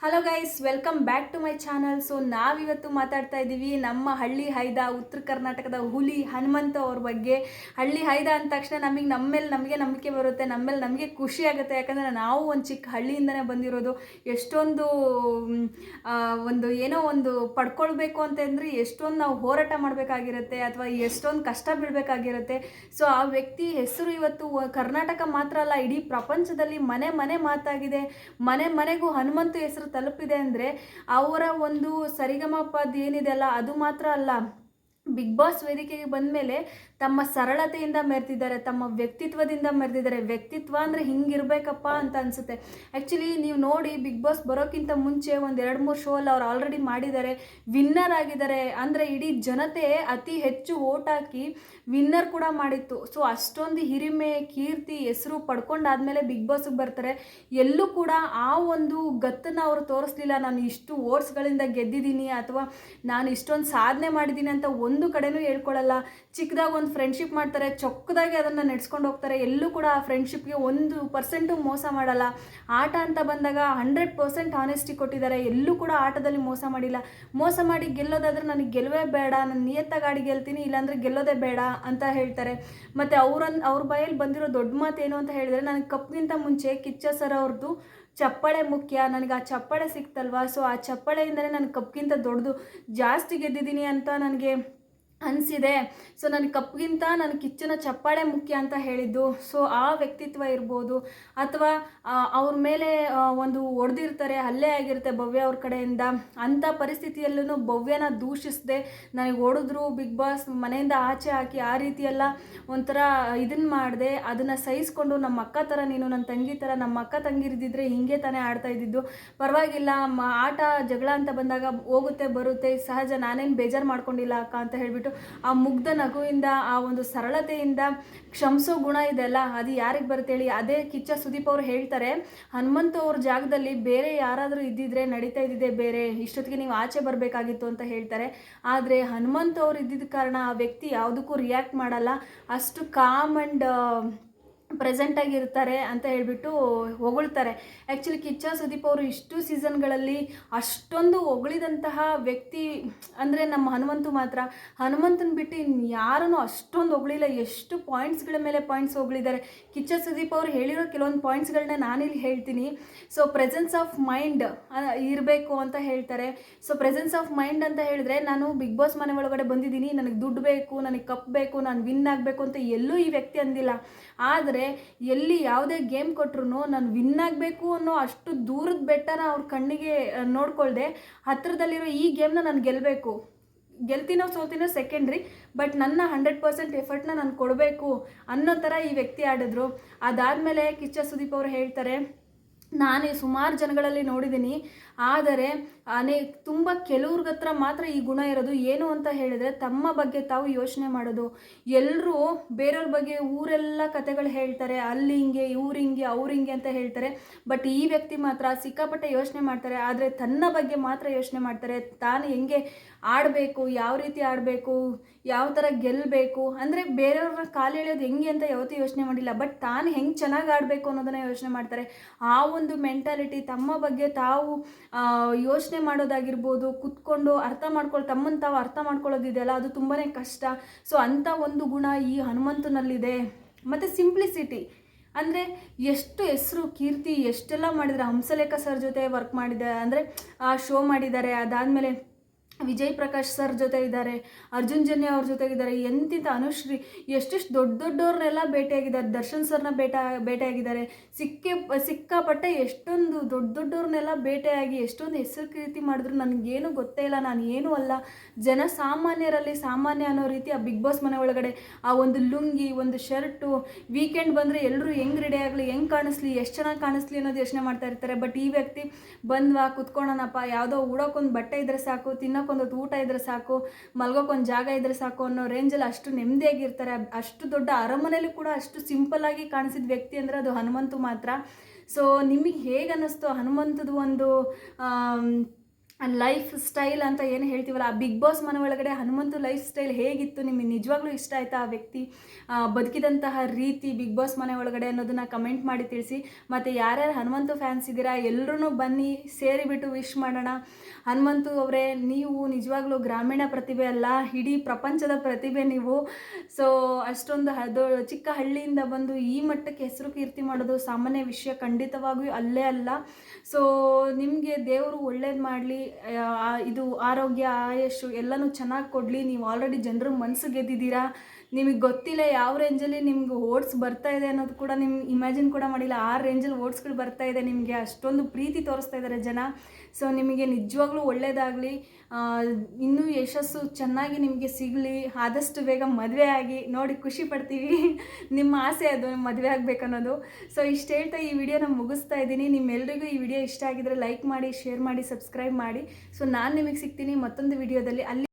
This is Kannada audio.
Hello guys, welcome back to my channel. So ನಾವಿವತ್ತು ಮಾತಾಡ್ತಾ ಇದ್ದೀವಿ ನಮ್ಮ ಹಳ್ಳಿ ಹೈದ ಉತ್ತರ ಕರ್ನಾಟಕದ ಹುಲಿ ಹನುಮಂತ ಅವ್ರ ಬಗ್ಗೆ. ಹಳ್ಳಿ ಹೈದ ಅಂದ ತಕ್ಷಣ ನಮಗೆ ನಂಬಿಕೆ ಬರುತ್ತೆ, ನಮಗೆ ಖುಷಿ ಆಗುತ್ತೆ. ಯಾಕಂದರೆ ನಾವು ಒಂದು ಚಿಕ್ಕ ಹಳ್ಳಿಯಿಂದನೇ ಬಂದಿರೋದು. ಎಷ್ಟೊಂದು ಒಂದು ಪಡ್ಕೊಳ್ಬೇಕು ಅಂತಂದ್ರೆ ಎಷ್ಟೊಂದು ನಾವು ಹೋರಾಟ ಮಾಡಬೇಕಾಗಿರುತ್ತೆ, ಅಥವಾ ಎಷ್ಟೊಂದು ಕಷ್ಟ ಬೀಳಬೇಕಾಗಿರುತ್ತೆ. ಸೊ ಆ ವ್ಯಕ್ತಿ ಹೆಸರು ಇವತ್ತು ಕರ್ನಾಟಕ ಮಾತ್ರ ಅಲ್ಲ, ಇಡೀ ಪ್ರಪಂಚದಲ್ಲಿ ಮನೆ ಮನೆ ಮಾತಾಗಿದೆ. ಮನೆಗೂ ಹನುಮಂತ ಹೆಸರು ತಲುಪಿದೆ ಅಂದರೆ ಅವರ ಒಂದು ಸರಿಗಮಪದ ಏನಿದೆ ಅಲ್ಲ, ಅದು ಮಾತ್ರ ಅಲ್ಲ, ಬಿಗ್ ಬಾಸ್ ವೇದಿಕೆಗೆ ಬಂದ ಮೇಲೆ ತಮ್ಮ ಸರಳತೆಯಿಂದ ಮೆರೆದಿದ್ದಾರೆ, ತಮ್ಮ ವ್ಯಕ್ತಿತ್ವದಿಂದ ಮೆರೆದಿದ್ದಾರೆ. ವ್ಯಕ್ತಿತ್ವ ಅಂದರೆ ಹಿಂಗಿರ್ಬೇಕಪ್ಪ ಅಂತ ಅನಿಸುತ್ತೆ. ಆ್ಯಕ್ಚುಲಿ ನೀವು ನೋಡಿ, ಬಿಗ್ ಬಾಸ್ ಬರೋಕ್ಕಿಂತ ಮುಂಚೆ ಒಂದು 2-3 ಶೋ ಅಲ್ಲಿ ಅವ್ರು ಆಲ್ರೆಡಿ ಮಾಡಿದ್ದಾರೆ, ವಿನ್ನರ್ ಆಗಿದ್ದಾರೆ. ಅಂದರೆ ಇಡೀ ಜನತೆ ಅತಿ ಹೆಚ್ಚು ಓಟ್ ಹಾಕಿ ವಿನ್ನರ್ ಕೂಡ ಮಾಡಿತ್ತು. ಸೊ ಅಷ್ಟೊಂದು ಹಿರಿಮೆ, ಕೀರ್ತಿ, ಹೆಸರು ಪಡ್ಕೊಂಡಾದ್ಮೇಲೆ ಬಿಗ್ ಬಾಸ್ಗೆ ಬರ್ತಾರೆ. ಎಲ್ಲೂ ಕೂಡ ಆ ಒಂದು ಗತ್ತನ್ನು ಅವರು ತೋರಿಸ್ಲಿಲ್ಲ. ನಾನು ಇಷ್ಟು ಓಟ್ಸ್ಗಳಿಂದ ಗೆದ್ದಿದ್ದೀನಿ ಅಥವಾ ನಾನು ಇಷ್ಟೊಂದು ಸಾಧನೆ ಮಾಡಿದ್ದೀನಿ ಅಂತ ಒಂದು ಕಡೆನೂ ಹೇಳ್ಕೊಳ್ಳಲ್ಲ. ಚಿಕ್ಕದಾಗ ಒಂದು ಫ್ರೆಂಡ್ಶಿಪ್ ಮಾಡ್ತಾರೆ, ಚೊಕ್ಕದಾಗಿ ಅದನ್ನು ನಡೆಸ್ಕೊಂಡು ಹೋಗ್ತಾರೆ. ಎಲ್ಲೂ ಕೂಡ ಆ ಫ್ರೆಂಡ್ಶಿಪ್ಗೆ 1% ಮೋಸ ಮಾಡಲ್ಲ. ಆಟ ಅಂತ ಬಂದಾಗ 100% ಆನೆಸ್ಟಿ ಕೊಟ್ಟಿದ್ದಾರೆ. ಎಲ್ಲೂ ಕೂಡ ಆಟದಲ್ಲಿ ಮೋಸ ಮಾಡಿಲ್ಲ. ಮೋಸ ಮಾಡಿ ಗೆಲ್ಲೋದಾದ್ರೆ ನನಗೆ ಗೆಲುವೇ ಬೇಡ, ನಾನು ನಿಯತ್ತಾಗಿ ಗೆಲ್ತೀನಿ, ಇಲ್ಲಾಂದರೆ ಗೆಲ್ಲೋದೇ ಬೇಡ ಅಂತ ಹೇಳ್ತಾರೆ. ಮತ್ತು ಅವ್ರ ಬಾಯಲ್ಲಿ ಬಂದಿರೋ ದೊಡ್ಡ ಮಾತು ಏನು ಅಂತ ಹೇಳಿದರೆ, ನನಗೆ ಕಪ್ಗಿಂತ ಮುಂಚೆ ಕಿಚ್ಚ ಸರ್ ಅವ್ರದ್ದು ಚಪ್ಪಾಳೆ ಮುಖ್ಯ, ನನಗೆ ಆ ಚಪ್ಪಾಳೆ ಸಿಕ್ತಲ್ವಾ, ಸೊ ಆ ಚಪ್ಪಾಳೆಯಿಂದಲೇ ನಾನು ಕಪ್ಗಿಂತ ದೊಡ್ಡದು ಜಾಸ್ತಿ ಗೆದ್ದಿದ್ದೀನಿ ಅಂತ ನನಗೆ ಅನಿಸಿದೆ. ಸೊ ನನಗೆ ಕಪ್ಗಿಂತ ನನ್ನ ಕಿಚ್ಚನ ಚಪ್ಪಾಳೆ ಮುಖ್ಯ ಅಂತ ಹೇಳಿದ್ದು. ಸೊ ಆ ವ್ಯಕ್ತಿತ್ವ ಇರ್ಬೋದು, ಅಥವಾ ಅವ್ರ ಮೇಲೆ ಒಂದು ಹೊಡೆದಿರ್ತಾರೆ, ಹಲ್ಲೆ ಆಗಿರುತ್ತೆ ಭವ್ಯ ಅವ್ರ ಕಡೆಯಿಂದ. ಅಂಥ ಪರಿಸ್ಥಿತಿಯಲ್ಲೂ ಭವ್ಯನ ದೂಷಿಸದೆ ನನಗೆ ಹೊಡೆದ್ರು, ಬಿಗ್ ಬಾಸ್ ಮನೆಯಿಂದ ಆಚೆ ಹಾಕಿ ಆ ರೀತಿಯೆಲ್ಲ ಒಂಥರ ಇದನ್ನು ಮಾಡಿದೆ. ಅದನ್ನು ಸಹಿಸ್ಕೊಂಡು, ನಮ್ಮ ಅಕ್ಕ ಥರ ನೀನು, ನನ್ನ ತಂಗಿ ಥರ, ನಮ್ಮ ಅಕ್ಕ ತಂಗಿರಿದ್ದಿದ್ರೆ ಹಿಂಗೆ ತಾನೇ ಆಡ್ತಾ ಇದ್ದಿದ್ದು, ಪರವಾಗಿಲ್ಲ, ಆಟ ಜಗಳ ಅಂತ ಬಂದಾಗ ಹೋಗುತ್ತೆ ಬರುತ್ತೆ, ಸಹಜ, ನಾನೇನು ಬೇಜಾರು ಮಾಡ್ಕೊಂಡಿಲ್ಲ ಅಕ್ಕ ಅಂತ ಹೇಳ್ಬಿಟ್ಟು ಆ ಮುಗ್ಧ ನಗುವಿಂದ, ಆ ಒಂದು ಸರಳತೆಯಿಂದ ಕ್ಷಮಿಸೋ ಗುಣ ಇದೆಲ್ಲ ಅದು ಯಾರಿಗೆ ಬರುತ್ತೆ ಹೇಳಿ. ಅದೇ ಕಿಚ್ಚ ಸುದೀಪ್ ಅವರು ಹೇಳ್ತಾರೆ, ಹನುಮಂತ ಅವ್ರ ಜಾಗದಲ್ಲಿ ಬೇರೆ ಯಾರಾದರೂ ಇದ್ದಿದ್ರೆ ನಡೀತಾ ಇದ್ದಿದ್ದೆ ಬೇರೆ, ಇಷ್ಟೊತ್ತಿಗೆ ನೀವು ಆಚೆ ಬರಬೇಕಾಗಿತ್ತು ಅಂತ ಹೇಳ್ತಾರೆ. ಆದರೆ ಹನುಮಂತ ಅವ್ರು ಇದ್ದಿದ್ದ ಕಾರಣ ಆ ವ್ಯಕ್ತಿ ಯಾವುದಕ್ಕೂ ರಿಯಾಕ್ಟ್ ಮಾಡಲ್ಲ, ಅಷ್ಟು ಕಾಮ್ ಆ್ಯಂಡ್ ಪ್ರೆಸೆಂಟಾಗಿರ್ತಾರೆ ಅಂತ ಹೇಳ್ಬಿಟ್ಟು ಹೊಗಳ್ತಾರೆ. ಆ್ಯಕ್ಚುಲಿ ಕಿಚ್ಚ ಸುದೀಪ್ ಅವರು ಇಷ್ಟು ಸೀಸನ್ಗಳಲ್ಲಿ ಅಷ್ಟೊಂದು ಹೊಗಳಿದಂತಹ ವ್ಯಕ್ತಿ ಅಂದರೆ ನಮ್ಮ ಹನುಮಂತು ಮಾತ್ರ. ಹನುಮಂತನ ಬಿಟ್ಟು ಯಾರನ್ನೂ ಅಷ್ಟೊಂದು ಹೊಗಳಿಲ್ಲ. ಎಷ್ಟು ಪಾಯಿಂಟ್ಸ್ಗಳ ಮೇಲೆ ಪಾಯಿಂಟ್ಸ್ ಹೊಗಳಿದ್ದಾರೆ. ಕಿಚ್ಚ ಸುದೀಪ್ ಅವರು ಹೇಳಿರೋ ಕೆಲವೊಂದು ಪಾಯಿಂಟ್ಸ್ಗಳನ್ನ ನಾನಿಲ್ಲಿ ಹೇಳ್ತೀನಿ. ಸೊ ಪ್ರೆಸೆನ್ಸ್ ಆಫ್ ಮೈಂಡ್ ಇರಬೇಕು ಅಂತ ಹೇಳ್ತಾರೆ. ಸೊ ಪ್ರೆಸೆನ್ಸ್ ಆಫ್ ಮೈಂಡ್ ಅಂತ ಹೇಳಿದ್ರೆ, ನಾನು ಬಿಗ್ ಬಾಸ್ ಮನೆ ಒಳಗಡೆ ಬಂದಿದ್ದೀನಿ, ನನಗೆ ದುಡ್ಡು ಬೇಕು, ನನಗೆ ಕಪ್ ಬೇಕು, ನಾನು ವಿನ್ ಆಗಬೇಕು ಅಂತ ಎಲ್ಲೂ ಈ ವ್ಯಕ್ತಿ ಅಂದಿಲ್ಲ. ಆದರೆ ಎಲ್ಲಿ ಯಾವುದೇ ಗೇಮ್ ಕೊಟ್ರು ನಾನು ವಿನ್ ಆಗಬೇಕು ಅನ್ನೋ ಅಷ್ಟು ದೂರದ ಬೆಟ್ಟನ ಅವ್ರ ಕಣ್ಣಿಗೆ ನೋಡ್ಕೊಳ್ದೆ, ಹತ್ತಿರದಲ್ಲಿರೋ ಈ ಗೇಮ್ನ ನಾನು ಗೆಲ್ತೀನೋ ಸೋಲ್ತೀನೋ ಸೆಕೆಂಡ್ರಿ, ಬಟ್ ನನ್ನ 100% ಎಫರ್ಟ್ನ ನಾನು ಕೊಡಬೇಕು ಅನ್ನೋ ಥರ ಈ ವ್ಯಕ್ತಿ ಆಡಿದ್ರು. ಅದಾದಮೇಲೆ ಕಿಚ್ಚ ಸುದೀಪ್ ಅವರು ಹೇಳ್ತಾರೆ, ನಾನು ಸುಮಾರು ಜನಗಳಲ್ಲಿ ನೋಡಿದ್ದೀನಿ, ಆದರೆ ತುಂಬ ಕೆಲವ್ರಿಗೆ ಹತ್ರ ಮಾತ್ರ ಈ ಗುಣ ಇರೋದು. ಏನು ಅಂತ ಹೇಳಿದರೆ, ತಮ್ಮ ಬಗ್ಗೆ ತಾವು ಯೋಚನೆ ಮಾಡೋದು. ಎಲ್ಲರೂ ಬೇರೆಯವ್ರ ಬಗ್ಗೆ ಊರೆಲ್ಲ ಕತೆಗಳು ಹೇಳ್ತಾರೆ, ಅಲ್ಲಿ ಹಿಂಗೆ, ಇವ್ರು ಹಿಂಗೆ, ಅವ್ರು ಹಿಂಗೆ ಅಂತ ಹೇಳ್ತಾರೆ. ಬಟ್ ಈ ವ್ಯಕ್ತಿ ಮಾತ್ರ ಸಿಕ್ಕಾಪಟ್ಟೆ ಯೋಚನೆ ಮಾಡ್ತಾರೆ, ಆದರೆ ತನ್ನ ಬಗ್ಗೆ ಮಾತ್ರ ಯೋಚನೆ ಮಾಡ್ತಾರೆ. ತಾನು ಹೆಂಗೆ ಆಡಬೇಕು, ಯಾವ ರೀತಿ ಆಡಬೇಕು, ಯಾವ ಥರ ಗೆಲ್ಲಬೇಕು, ಅಂದರೆ ಬೇರೆಯವ್ರನ್ನ ಕಾಲು ಎಳೆಯೋದು ಹೆಂಗೆ ಅಂತ ಯಾವತ್ತೂ ಯೋಚನೆ ಮಾಡಿಲ್ಲ. ಬಟ್ ತಾನು ಹೆಂಗೆ ಚೆನ್ನಾಗಿ ಆಡಬೇಕು ಅನ್ನೋದನ್ನು ಯೋಚನೆ ಮಾಡ್ತಾರೆ. ಆ ಒಂದು ಮೆಂಟಾಲಿಟಿ, ತಮ್ಮ ಬಗ್ಗೆ ತಾವು ಯೋಚನೆ ಮಾಡೋದಾಗಿರ್ಬೋದು, ಕುತ್ಕೊಂಡು ತಮ್ಮನ್ನು ತಾವು ಅರ್ಥ ಮಾಡ್ಕೊಳ್ಳೋದಿದೆಯಲ್ಲ, ಅದು ತುಂಬಾ ಕಷ್ಟ. ಸೊ ಅಂಥ ಒಂದು ಗುಣ ಈ ಹನುಮಂತನಲ್ಲಿದೆ. ಮತ್ತು ಸಿಂಪ್ಲಿಸಿಟಿ, ಅಂದರೆ ಎಷ್ಟು ಹೆಸರು ಕೀರ್ತಿ ಎಷ್ಟೆಲ್ಲ ಮಾಡಿದ್ದಾರೆ. ಹಂಸಲೇಖ ಸರ್ ಜೊತೆ ವರ್ಕ್ ಮಾಡಿದ್ದಾರೆ, ಅಂದರೆ ಆ ಶೋ ಮಾಡಿದ್ದಾರೆ. ಅದಾದಮೇಲೆ ವಿಜಯ್ ಪ್ರಕಾಶ್ ಸರ್ ಜೊತೆ ಇದ್ದಾರೆ, ಅರ್ಜುನ್ ಜನ್ಯ ಅವ್ರ ಜೊತೆಗಿದ್ದಾರೆ, ಎಂತಿಂತ ಅನುಶ್ರೀ, ಎಷ್ಟೆಷ್ಟು ದೊಡ್ಡವ್ರನ್ನೆಲ್ಲ ಭೇಟಿಯಾಗಿದ್ದಾರೆ. ದರ್ಶನ್ ಸರ್ನ ಭೇಟಿಯಾಗಿದ್ದಾರೆ. ಸಿಕ್ಕಾಪಟ್ಟೆ ಎಷ್ಟೊಂದು ದೊಡ್ಡವ್ರನ್ನೆಲ್ಲ ಭೇಟಿಯಾಗಿ ಎಷ್ಟೊಂದು ಹೆಸರು ಕೀರ್ತಿ ಮಾಡಿದ್ರು. ನನಗೇನು ಗೊತ್ತೇ ಇಲ್ಲ, ನಾನು ಏನೂ ಅಲ್ಲ, ಜನಸಾಮಾನ್ಯರಲ್ಲಿ ಸಾಮಾನ್ಯ ಅನ್ನೋ ರೀತಿ ಆ ಬಿಗ್ ಬಾಸ್ ಮನೆ ಒಳಗಡೆ ಆ ಒಂದು ಲುಂಗಿ, ಒಂದು ಶರ್ಟು, ವೀಕೆಂಡ್ ಬಂದರೆ ಎಲ್ಲರೂ ಹೆಂಗೆ ರೆಡಿ ಆಗಲಿ, ಹೆಂಗೆ ಕಾಣಿಸ್ಲಿ, ಎಷ್ಟು ಚೆನ್ನಾಗಿ ಕಾಣಿಸ್ಲಿ ಅನ್ನೋದು ಯೋಚನೆ ಮಾಡ್ತಾ ಇರ್ತಾರೆ. ಬಟ್ ಈ ವ್ಯಕ್ತಿ ಬಂದ್ವಾ, ಕುತ್ಕೊಳ್ಳೋಣಪ್ಪ, ಯಾವುದೋ ಉಡೋಕ್ಕೊಂದು ಬಟ್ಟೆ ಇದ್ದರೆ ಸಾಕು, ತಿನ್ನೋಕ್ಕೊಂದು ಊಟ ಇದ್ರೆ ಸಾಕು, ಮಲ್ಗೋಕ್ಕೊಂದು ಜಾಗ ಇದ್ರೆ ಸಾಕು ಅನ್ನೋ ರೇಂಜಲ್ಲಿ ಅಷ್ಟು ನೆಮ್ಮದಿಯಾಗಿರ್ತಾರೆ. ಅಷ್ಟು ದೊಡ್ಡ ಅರಮನೆಯಲ್ಲಿ ಕೂಡ ಅಷ್ಟು ಸಿಂಪಲ್ ಆಗಿ ಕಾಣಿಸಿದ ವ್ಯಕ್ತಿ ಅಂದರೆ ಅದು ಹನುಮಂತು ಮಾತ್ರ. ಸೊ ನಿಮಗೆ ಹೇಗೆ ಅನ್ನಿಸ್ತು ಹನುಮಂತದ ಒಂದು ಲೈಫ್ ಸ್ಟೈಲ್ ಅಂತ ಏನು ಹೇಳ್ತೀವಲ್ಲ, ಆ ಬಿಗ್ ಬಾಸ್ ಮನೆ ಒಳಗಡೆ ಹನುಮಂತು ಲೈಫ್ ಸ್ಟೈಲ್ ಹೇಗಿತ್ತು, ನಿಮಗೆ ನಿಜವಾಗ್ಲೂ ಇಷ್ಟ ಆಯಿತಾ ಆ ವ್ಯಕ್ತಿ ಬದುಕಿದಂತಹ ರೀತಿ ಬಿಗ್ ಬಾಸ್ ಮನೆ ಒಳಗಡೆ ಅನ್ನೋದನ್ನ ಕಮೆಂಟ್ ಮಾಡಿ ತಿಳಿಸಿ. ಮತ್ತು ಯಾರ್ಯಾರು ಹನುಮಂತು ಫ್ಯಾನ್ಸ್ ಇದ್ದೀರಾ ಎಲ್ಲರೂ ಬನ್ನಿ ಸೇರಿಬಿಟ್ಟು ವಿಶ್ ಮಾಡೋಣ. ಹನುಮಂತು ಅವರೇ, ನೀವು ನಿಜವಾಗ್ಲೂ ಗ್ರಾಮೀಣ ಪ್ರತಿಭೆ ಅಲ್ಲ, ಇಡೀ ಪ್ರಪಂಚದ ಪ್ರತಿಭೆ ನೀವು. ಸೊ ಅಷ್ಟೊಂದು ಚಿಕ್ಕ ಹಳ್ಳಿಯಿಂದ ಬಂದು ಈ ಮಟ್ಟಕ್ಕೆ ಹೆಸರು ಕೀರ್ತಿ ಮಾಡೋದು ಸಾಮಾನ್ಯ ವಿಷಯ ಖಂಡಿತವಾಗಿಯೂ ಅಲ್ಲೇ ಅಲ್ಲ. ಸೊ ನಿಮಗೆ ದೇವರು ಒಳ್ಳೇದು ಮಾಡಲಿ, ಇದು ಆರೋಗ್ಯ ಆಯಸ್ಸು ಎಲ್ಲನೂ ಚೆನ್ನಾಗಿ ಕೊಡಲಿ. ನೀವು ಆಲ್ರೆಡಿ ಜನರ ಮನಸ್ಸು ಗೆದ್ದಿದ್ದೀರಾ. ನಿಮಗೆ ಗೊತ್ತಿಲ್ಲ ಯಾವ ರೇಂಜಲ್ಲಿ ನಿಮ್ಗೆ ಓಟ್ಸ್ ಬರ್ತಾ ಇದೆ ಅನ್ನೋದು ಕೂಡ ನಿಮ್ಗೆ ಇಮ್ಯಾಜಿನ್ ಕೂಡ ಮಾಡಿಲ್ಲ. ಆ ರೇಂಜಲ್ಲಿ ಓಟ್ಸ್ಗಳು ಬರ್ತಾ ಇದೆ, ನಿಮಗೆ ಅಷ್ಟೊಂದು ಪ್ರೀತಿ ತೋರಿಸ್ತಾ ಇದ್ದಾರೆ ಜನ. ಸೊ ನಿಮಗೆ ನಿಜವಾಗ್ಲೂ ಒಳ್ಳೆಯದಾಗಲಿ, ಇನ್ನೂ ಯಶಸ್ಸು ಚೆನ್ನಾಗಿ ನಿಮಗೆ ಸಿಗಲಿ. ಆದಷ್ಟು ಬೇಗ ಮದುವೆ ಆಗಿ ನೋಡಿ ಖುಷಿ ಪಡ್ತೀವಿ. ನಿಮ್ಮ ಆಸೆ ಅದು ಮದುವೆ ಆಗಬೇಕನ್ನೋದು. ಸೊ ಇಷ್ಟು ಹೇಳ್ತಾ ಈ ವಿಡಿಯೋನ ಮುಗಿಸ್ತಾ ಇದ್ದೀನಿ. ನಿಮ್ಮೆಲ್ಲರಿಗೂ ಈ ವಿಡಿಯೋ ಇಷ್ಟ ಆಗಿದ್ರೆ ಲೈಕ್ ಮಾಡಿ, ಶೇರ್ ಮಾಡಿ, ಸಬ್ಸ್ಕ್ರೈಬ್ ಮಾಡಿ. ಸೊ ನಾನು ನಿಮಗೆ ಸಿಗ್ತೀನಿ ಮತ್ತೊಂದು ವಿಡಿಯೋದಲ್ಲಿ. ಅಲ್ಲಿ